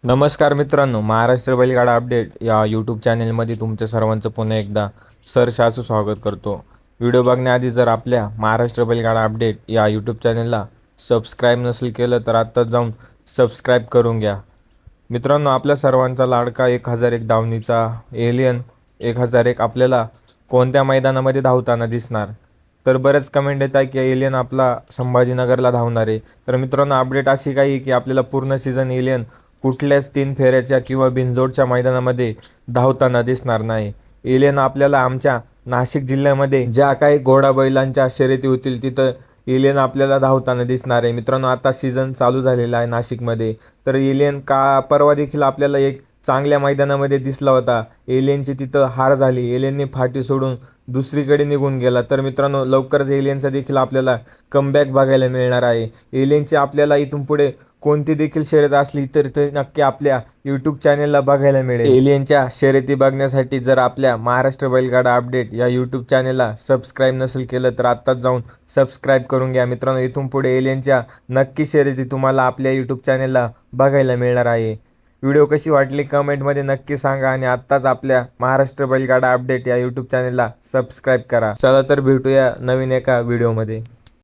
नमस्कार मित्रांनो, महाराष्ट्र बैलगाडा अपडेट या यूट्यूब चॅनेलमध्ये तुमच्या सर्वांचं पुन्हा एकदा सहर्ष असं स्वागत करतो. व्हिडिओ बघण्याआधी जर आपल्या महाराष्ट्र बैलगाडा अपडेट या यूट्यूब चॅनेलला सबस्क्राईब नसेल केलं तर आत्ताच जाऊन सबस्क्राईब करून घ्या. मित्रांनो, आपल्या सर्वांचा लाडका 1001 धावणीचा एलियन 1001 आपल्याला कोणत्या मैदानामध्ये धावताना दिसणार? तर बरेच कमेंट येत आहे की एलियन आपला संभाजीनगरला धावणार आहे. तर मित्रांनो, अपडेट अशी काही की आपल्याला पूर्ण सीझन एलियन कुठल्याच 3 फेऱ्याच्या किंवा बिनजोडच्या मैदानामध्ये धावताना दिसणार नाही. एलियन आपल्याला आमच्या नाशिक जिल्ह्यामध्ये ज्या काही घोडा बैलांच्या शर्यती होतील तिथं एलियन आपल्याला धावताना दिसणार आहे. मित्रांनो, आता सीझन चालू झालेला आहे नाशिकमध्ये. तर एलियन परवा देखील आपल्याला एक चांगल्या मैदानामध्ये दिसला होता. एलियनची तिथं हार झाली. एलियनने फाटी सोडून दुसरीकडे निघून गेला. तर मित्रांनो, लवकरच एलियनचा देखील आपल्याला कमबॅक बघायला मिळणार आहे. एलियनची आपल्याला इथून पुढे कोणती देखील शर्यत असली तर ते नक्की आपल्या यूट्यूब चॅनेलला बघायला मिळेल. एलियनच्या शर्यती बघण्यासाठी जर आपल्या महाराष्ट्र बैलगाडा अपडेट या यूट्यूब चॅनेलला सबस्क्राईब नसेल केलं तर आत्ताच जाऊन सबस्क्राईब करून घ्या. मित्रांनो, इथून पुढे एलियनच्या नक्की शर्यती तुम्हाला आपल्या यूट्यूब चॅनेलला बघायला मिळणार आहे. व्हिडिओ कशी वाटली कमेंटमध्ये नक्की सांगा आणि आत्ताच आपल्या महाराष्ट्र बैलगाडा अपडेट या यूट्यूब चॅनेलला सबस्क्राईब करा. चला तर भेटूया नवीन एका व्हिडिओमध्ये.